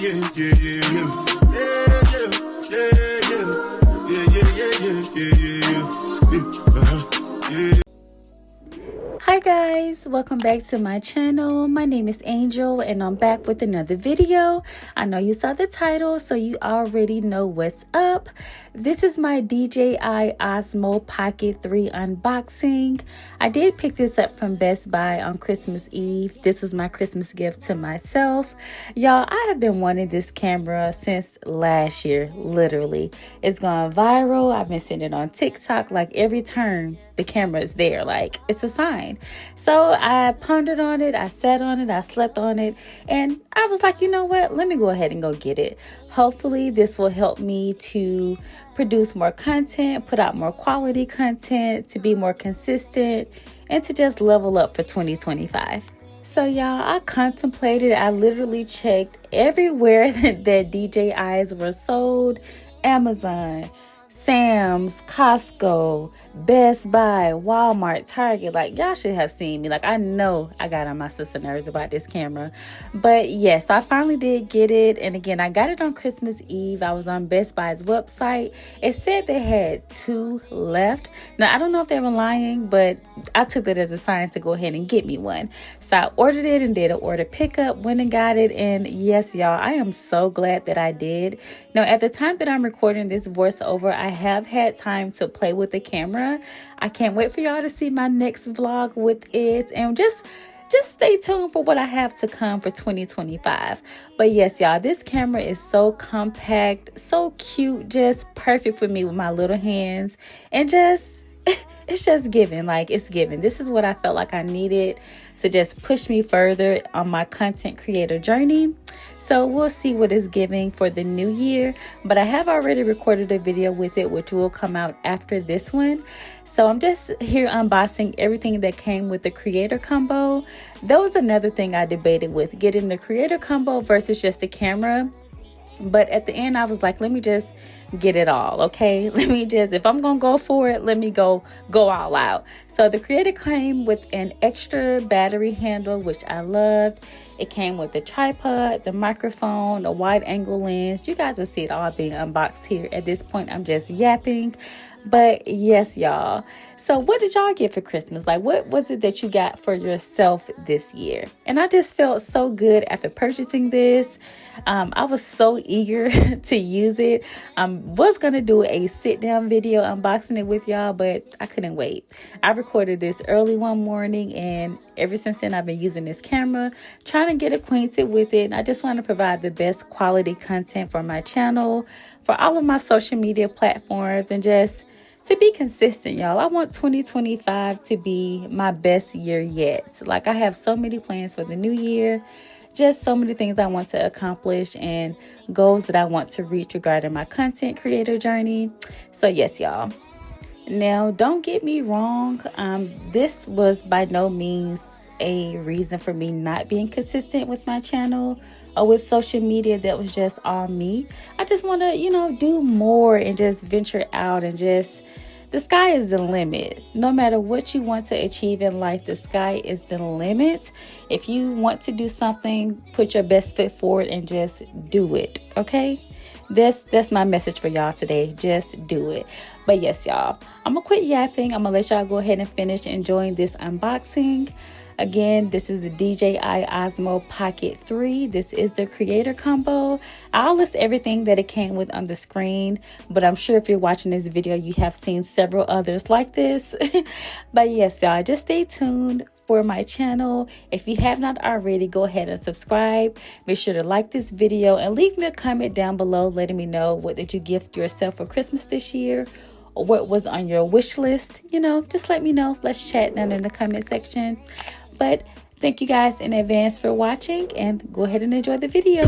Hi guys, welcome back to my channel. My name is Angel and I'm back with another video. I know you saw the title, so you already know what's up. This is my DJI Osmo Pocket 3 unboxing. I did pick this up from Best Buy on Christmas Eve. This was my Christmas gift to myself. Y'all, I have been wanting this camera since last year, literally. It's gone viral. I've been seeing it on TikTok like every turn. The camera is there, like it's a sign. So I pondered on it, I sat on it, I slept on it, and I was like, you know what, let me go ahead and go get it. Hopefully this will help me to produce more content, put out more quality content, to be more consistent, and to just level up for 2025. So y'all, I contemplated, I literally checked everywhere that DJIs were sold. Amazon, Sam's, Costco, Best Buy, Walmart, Target. Like, y'all should have seen me. Like, I know I got on my sister nerves about this camera. But yes, I finally did get it. And again, I got it on Christmas Eve. I was on Best Buy's website. It said they had 2 left. Now, I don't know if they were lying, but I took that as a sign to go ahead and get me one. So I ordered it and did an order pickup, went and got it. And yes, y'all, I am so glad that I did. Now, at the time that I'm recording this voiceover, I have had time to play with the camera. I can't wait for y'all to see my next vlog with it, and just stay tuned for what I have to come for 2025. But yes, y'all, this camera is so compact, so cute, just perfect for me with my little hands, and just it's just giving, like it's giving. This is what I felt like I needed to just push me further on my content creator journey. So we'll see what it's giving for the new year. But I have already recorded a video with it, which will come out after this one. So I'm just here unboxing everything that came with the creator combo. That was another thing I debated with, getting the creator combo versus just the camera. But at the end, I was like, let me just get it all, okay? Let me just, if I'm gonna go for it, let me go all out. So the creator came with an extra battery handle, which I loved. It came with the tripod, the microphone, a wide angle lens. You guys will see it all being unboxed here. At this point, I'm just yapping. But yes, y'all. So what did y'all get for Christmas? Like, what was it that you got for yourself this year? And I just felt so good after purchasing this. I was so eager to use it. I was going to do a sit down video unboxing it with y'all, but I couldn't wait. I recorded this early one morning, and ever since then I've been using this camera, trying to get acquainted with it. And I just want to provide the best quality content for my channel, for all of my social media platforms, and just to be consistent, y'all. I want 2025 to be my best year yet. Like, I have so many plans for the new year, just so many things I want to accomplish and goals that I want to reach regarding my content creator journey. So yes, y'all. Now, don't get me wrong. This was by no means a reason for me not being consistent with my channel or with social media. That was just all me. I just want to, do more and just venture out, and just, the sky is the limit. No matter what you want to achieve in life, the sky is the limit. If you want to do something, put your best foot forward and just do it, okay? That's my message for y'all today. Just do it. But yes, y'all, I'm gonna quit yapping. I'm gonna let y'all go ahead and finish enjoying this unboxing. Again, this is the DJI Osmo Pocket 3. This is the creator combo. I'll list everything that it came with on the screen, but I'm sure if you're watching this video, you have seen several others like this. But yes, y'all, just stay tuned for my channel. If you have not already, go ahead and subscribe. Make sure to like this video and leave me a comment down below letting me know what did you gift yourself for Christmas this year, or what was on your wish list. Just let me know. Let's chat down in the comment section. But thank you guys in advance for watching, and go ahead and enjoy the video.